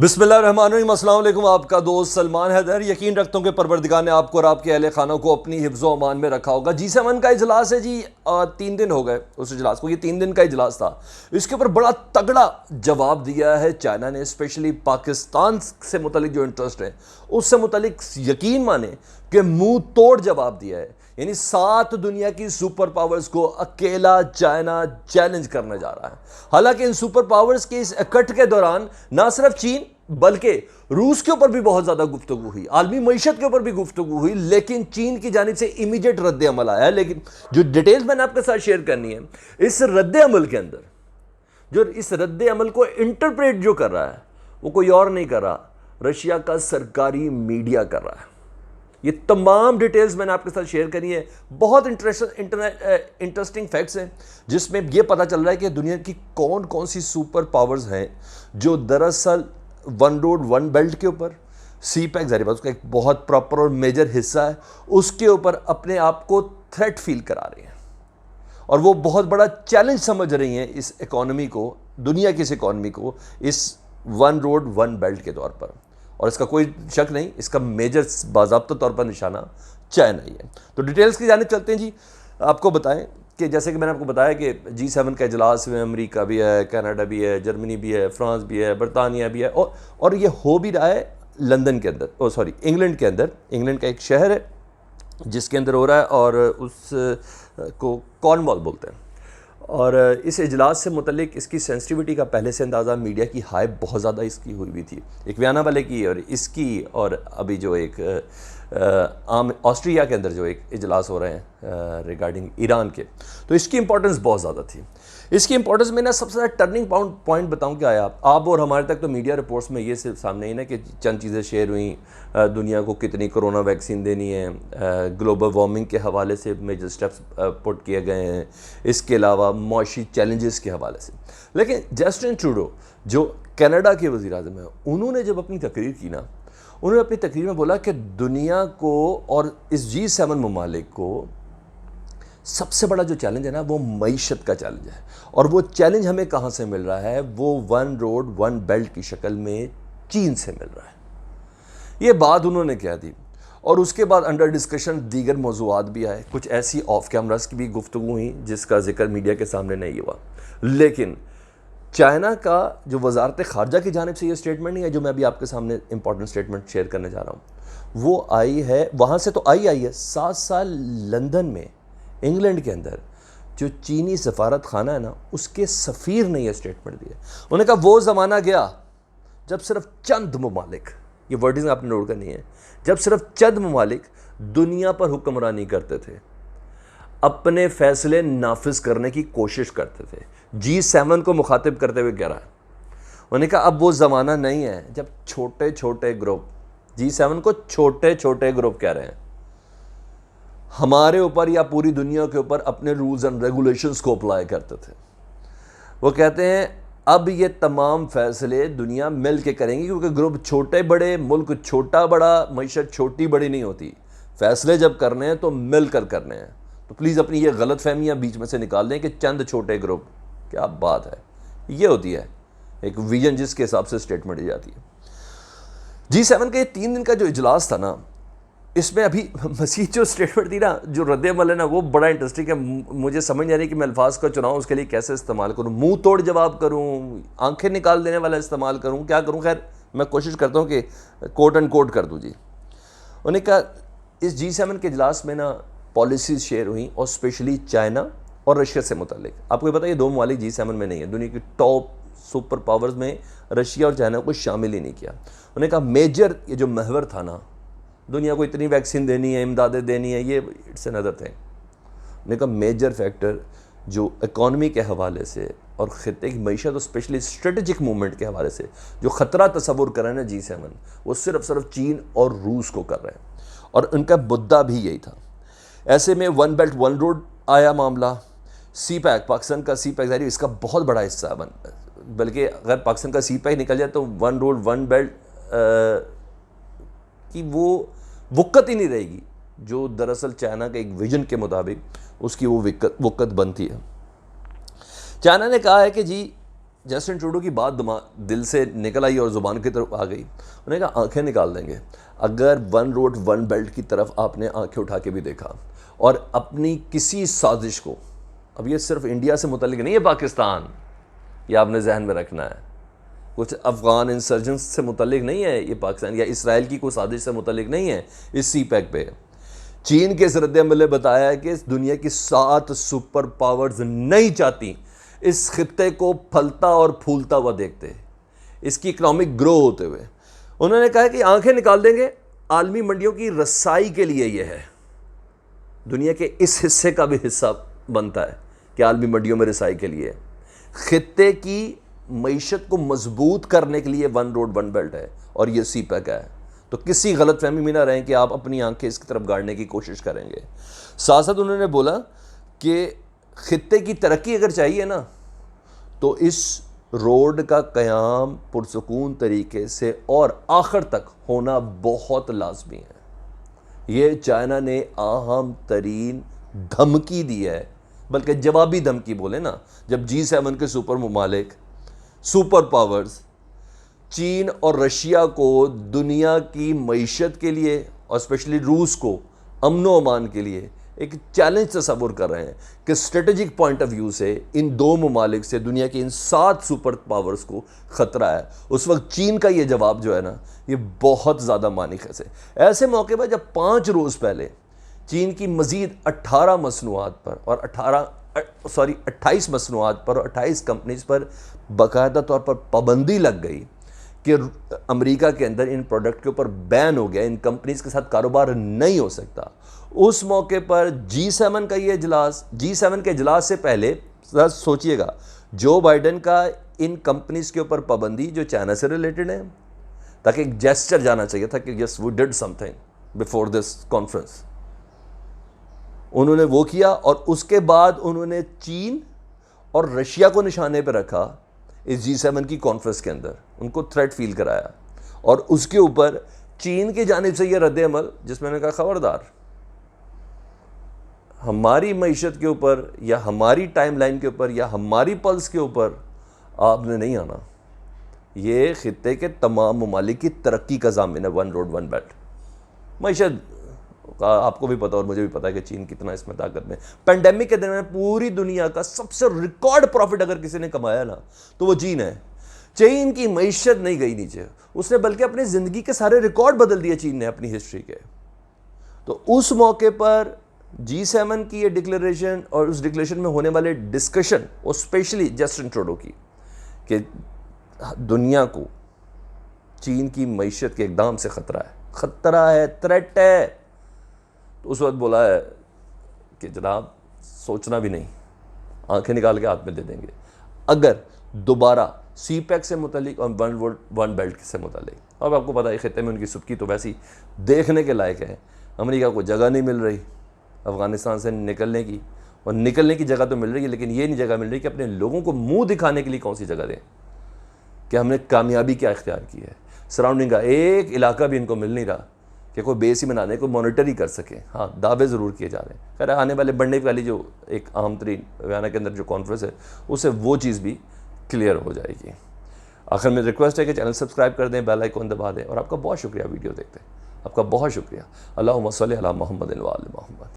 बिस्मिल्लाहिर्रहमानिर्रहीम, अस्सलाम वालेकुम। आपका दोस्त सलमान हैदर। यकीन रखता हूँ कि परवरदिगार ने आपको और आपके अहले खानों को अपनी हिफ्ज़ो अमान में रखा होगा। G7 का इजलास है जी। 3 दिन हो गए उस इजलास को। ये 3 दिन का इजलास था। इसके ऊपर बड़ा तगड़ा जवाब दिया है चाइना ने, स्पेशली पाकिस्तान से मुतलिक जो इंटरेस्ट है उससे मुतलिक यकीन माने कि मुंह तोड़ जवाब दिया है। यानी 7 दुनिया की सुपर पावर्स को अकेला चाइना चैलेंज करने जा रहा है। हालांकि इन सुपर पावर्स के इस इकट्ठ के दौरान ना सिर्फ चीन बल्कि रूस के ऊपर भी बहुत ज्यादा गुफ्तगू हुई, आलमी मईशत के ऊपर भी गुफ्तगू हुई, लेकिन चीन की जानिब से इमीडिएट रद्द अमल आया है। लेकिन जो डिटेल्स मैंने आपके साथ शेयर करनी है, इस रद्द अमल के अंदर जो इस रद्द अमल को इंटरप्रेट जो कर रहा है वो कोई और नहीं कर रहा, रशिया का सरकारी मीडिया कर रहा है। ये तमाम डिटेल्स मैंने आपके साथ शेयर करी है। बहुत इंटरेस्टिंग फैक्ट्स हैं जिसमें यह पता चल रहा है कि दुनिया की कौन कौन सी सुपर पावर्स हैं जो दरअसल वन रोड वन बेल्ट के ऊपर, सी पैक जारी बात उसका एक बहुत प्रॉपर और मेजर हिस्सा है, उसके ऊपर अपने आप को थ्रेट फील करा रही हैं और वो बहुत बड़ा चैलेंज समझ रही हैं इस इकॉनमी को, दुनिया की इस इकॉनमी को, इस वन रोड वन बेल्ट के तौर पर। और इसका कोई शक नहीं, इसका मेजर बाज़ाब्ता तौर पर निशाना चाइना ही है। तो डिटेल्स की जानिब चलते हैं जी। आपको बताएं कि जैसे कि मैंने आपको बताया कि G7 का इजलास में अमेरिका भी है, कनाडा भी है, जर्मनी भी है, फ्रांस भी है, बरतानिया भी है और ये हो भी रहा है लंदन के अंदर, इंग्लैंड के अंदर। इंग्लैंड का एक शहर है जिसके अंदर हो रहा है और उस को कॉर्नवॉल बोलते हैं। और इस इजलास से मुतलिक इसकी सेंसिटिविटी का पहले से अंदाज़ा मीडिया की हाइप बहुत ज़्यादा इसकी हुई हुई थी, एक वियना वाले की और इसकी, और अभी जो एक आम ऑस्ट्रिया के अंदर जो एक इजलास हो रहे हैं रिगार्डिंग ईरान के, तो इसकी इंपॉर्टेंस बहुत ज़्यादा थी। इसकी इंपॉर्टेंस में ना सबसे ज़्यादा टर्निंग पॉइंट बताऊं क्या है। आप और हमारे तक तो मीडिया रिपोर्ट्स में ये सिर्फ सामने ही ना कि चंद चीज़ें शेयर हुई, दुनिया को कितनी कोरोना वैक्सीन देनी है, ग्लोबल वार्मिंग के हवाले से मेजर स्टेप्स पुट किए गए हैं, इसके अलावा मौशी चैलेंजेस के हवाले से। लेकिन जस्टिन ट्रूडो जो कनाडा के वज़ीर आज़म हैं, उन्होंने जब अपनी तकरीर की ना, उन्होंने अपनी तकरीर में बोला कि दुनिया को और इस G7 ममालिक को सबसे बड़ा जो चैलेंज है ना वो मईशत का चैलेंज है। और वो चैलेंज हमें कहाँ से मिल रहा है? वो वन रोड वन बेल्ट की शक्ल में चीन से मिल रहा है। ये बात उन्होंने कह दी और उसके बाद अंडर डिस्कशन दीगर मौज़ूआत भी आए, कुछ ऐसी ऑफ कैमरास की भी गुफ्तगू हुई जिसका जिक्र मीडिया के सामने नहीं हुआ। लेकिन चाइना का जो वजारत ख़ारजा की जानिब से ये स्टेटमेंट नहीं है जो मैं अभी आपके सामने इंपॉर्टेंट स्टेटमेंट शेयर करने जा रहा हूँ, वो आई है वहाँ से, तो आई है 7 साल लंदन में, इंग्लैंड के अंदर जो चीनी सफारत खाना है ना, उसके सफ़ीर ने यह स्टेटमेंट दिया। उन्होंने कहा वो ज़माना गया जब सिर्फ चंद ममालिक, ये वर्डिंग आपने नोट करनी है, जब सिर्फ चंद ममालिक दुनिया पर हुक्मरानी करते थे, अपने फैसले नाफिज करने की कोशिश करते थे। G7 को मुखातिब करते हुए कह रहा है, उन्होंने कहा अब वो ज़माना नहीं है जब छोटे छोटे ग्रुप, G7 को छोटे छोटे ग्रुप कह रहे हैं, हमारे ऊपर या पूरी दुनिया के ऊपर अपने रूल्स एंड रेगुलेशंस को अप्लाई करते थे। वो कहते हैं अब ये तमाम फैसले दुनिया मिल के करेंगी, क्योंकि ग्रुप छोटे बड़े, मुल्क छोटा बड़ा, मईशत छोटी बड़ी नहीं होती। फैसले जब करने हैं तो मिल कर करने हैं। तो प्लीज़ अपनी ये गलत फहमियाँ बीच में से निकाल दें कि चंद छोटे ग्रुप, क्या बात है, ये होती है एक विजन जिसके हिसाब से स्टेटमेंट दी जाती है। G7 के 3 दिन का जो इजलास था ना, इसमें अभी मसीह जो स्टेटमेंट दी ना, जो रद्द-ए-अमल है ना, वो बड़ा इंटरेस्टिंग है। मुझे समझ नहीं आ रही कि मैं अल्फाज का चुनाव उसके लिए कैसे इस्तेमाल करूँ, मुंह तोड़ जवाब करूँ, आंखें निकाल देने वाला इस्तेमाल करूँ, क्या करूँ। खैर मैं कोशिश करता हूँ कि कोट एंड कोट कर दूँ जी। उन्होंने कहा इस G7 के इजलास में ना पॉलिसीज़ शेयर हुई और स्पेशली चाइना और रशिया से मुतल्लिक। आपको ये पता है ये 2 ममालिक G7 में नहीं है, दुनिया की टॉप सुपर पावर्स में रशिया और चाइना को शामिल ही नहीं किया। उन्होंने कहा मेजर ये जो महवर था ना, दुनिया को इतनी वैक्सीन देनी है, इमदादें देनी है, ये इट्स अनदर थिंग। उन्होंने कहा मेजर फैक्टर जो इकॉनमी के हवाले से और ख़ित्ते की मईशत और स्पेशली स्ट्रेटजिक मूवमेंट के हवाले से जो ख़तरा तस्वुर कर रहे हैं ना G7, वो सिर्फ चीन और रूस को कर रहे हैं और उनका मुद्दा भी यही था। ऐसे में वन बेल्ट वन रोड आया मामला, सी पैक, पाकिस्तान का सी पैक जारी इसका बहुत बड़ा हिस्सा बन, बल्कि अगर पाकिस्तान का सी पैक निकल जाए तो वन रोड वन बेल्ट की वो वक़्त ही नहीं रहेगी जो दरअसल चाइना के एक विजन के मुताबिक उसकी वो वक़्त बनती है। चाइना ने कहा है कि जी जस्टिन ट्रूडो की बात दिल से निकल आई और ज़ुबान की तरफ आ गई। उन्होंने कहा आंखें निकाल देंगे अगर वन रोड वन बेल्ट की तरफ आपने आंखें उठा के भी देखा और अपनी किसी साजिश को, अब ये सिर्फ इंडिया से मुतल्लिक नहीं है पाकिस्तान, ये आपने जहन में रखना है, कुछ अफ़गान इंसर्जेंट्स से मुतल्लिक नहीं है ये पाकिस्तान, या इसराइल की कोई साजिश से मुतल्लिक नहीं है। इस सी पैक पे चीन के रद्द-ए-अमल ने बताया है कि दुनिया की 7 सुपर पावर्स नहीं चाहती इस खित्ते को फलता और फूलता हुआ देखते, इसकी इकनॉमिक ग्रो होते हुए। उन्होंने कहा कि आंखें निकाल देंगे, आलमी मंडियों की रसाई के लिए यह है, दुनिया के इस हिस्से का भी हिस्सा बनता है कि आलमी मंडियों में रसाई के लिए, खित्ते की मईशत को मजबूत करने के लिए वन रोड वन बेल्ट है और ये सी पैक है। तो किसी गलत फहमी में ना रहें कि आप अपनी आंखें इसकी तरफ गाड़ने की कोशिश करेंगे। साथ साथ उन्होंने बोला कि खित्ते की तरक्की अगर चाहिए ना तो इस रोड का क़याम पुरसुकून तरीके से और आखिर तक होना बहुत लाजमी है। ये चाइना ने अहम तरीन धमकी दी है, बल्कि जवाबी धमकी बोले ना, जब G7 के सुपर ममालिक, सुपर पावर्स चीन और रशिया को दुनिया की मईशत के लिए और स्पेशली रूस को अमन व अमान के लिए एक चैलेंज तस्वुर कर रहे हैं कि स्ट्रेटेजिक पॉइंट ऑफ व्यू से इन दो ममालिक से दुनिया के इन 7 सुपर पावर्स को ख़तरा है, उस वक्त चीन का ये जवाब जो है ना, ये बहुत ज़्यादा मानिकस है। ऐसे मौके पर जब 5 रोज़ पहले चीन की मज़ीद 18 मसनूआत पर और 28 मसनूआत पर और 28 कंपनीज पर बाकायदा तौर पर पाबंदी लग गई कि अमेरिका के अंदर इन प्रोडक्ट के ऊपर बैन हो गया, इन कंपनीज के साथ कारोबार नहीं हो सकता, उस मौके पर G7 का ये इजलास, G7 के इजलास से पहले सोचिएगा जो बाइडेन का इन कंपनीज के ऊपर पाबंदी जो चाइना से रिलेटेड है, ताकि एक जेस्चर जाना चाहिए था कि yes we did something before this conference, उन्होंने वो किया। और उसके बाद उन्होंने चीन और रशिया को निशाने पर रखा इस G7 की कॉन्फ्रेंस के अंदर, उनको थ्रेट फील कराया और उसके ऊपर चीन की जानिब से यह रद्द-ए-अमल जिसमें उन्होंने कहा खबरदार हमारी मईशत के ऊपर या हमारी टाइमलाइन के ऊपर या हमारी पल्स के ऊपर आपने नहीं आना, ये खित्ते के तमाम ममालिक की तरक्की का ज़ामिन है वन रोड वन बेल्ट। मईशत आपको भी पता और मुझे भी पता है कि चीन कितना इसमें ताकत में। पेंडेमिक के दरमियान पूरी दुनिया का सबसे रिकॉर्ड प्रॉफिट अगर किसी ने कमाया ना तो वो चीन है। चीन की मईशत नहीं गई नीचे, उसने बल्कि अपनी ज़िंदगी के सारे रिकॉर्ड बदल दिए चीन ने अपनी हिस्ट्री के। तो उस मौके पर G7 की ये डिक्लेरेशन और उस डिक्लेरेशन में होने वाले डिस्कशन और स्पेशली जस्टिन ट्रूडो की कि दुनिया को चीन की मईशत के एकदम से खतरा है, थ्रेट है, तो उस वक्त बोला है कि जनाब सोचना भी नहीं, आंखें निकाल के हाथ में दे देंगे अगर दोबारा सी पैक से मुतलिक और वन बेल्ट से मुतलिक। अब आपको पता है खित्ते में उनकी सुबकी तो वैसी देखने के लायक है। अमेरिका को जगह नहीं मिल रही अफ़गानिस्तान से निकलने की, और निकलने की जगह तो मिल रही है लेकिन ये नहीं जगह मिल रही कि अपने लोगों को मुंह दिखाने के लिए कौन सी जगह दें कि हमने कामयाबी क्या इख्तियार की है। सराउंडिंग का एक इलाका भी इनको मिल नहीं रहा कि कोई बेस ही बना दें, कोई मॉनिटर ही कर सके। हाँ, दावे ज़रूर किए जा रहे हैं। खैर आने वाले बढ़ने वाली जो एक अहम तरीन वियना के अंदर जो कॉन्फ्रेंस है उससे वो चीज़ भी क्लियर हो जाएगी। आखिर में रिक्वेस्ट है कि चैनल सब्सक्राइब कर दें, बेल आइकन दबा दें, और आपका बहुत शुक्रिया वीडियो देखते हैं, आपका बहुत शुक्रिया। अल्लाहुम्मा सल्ली अला मुहम्मद व आले मुहम्मद।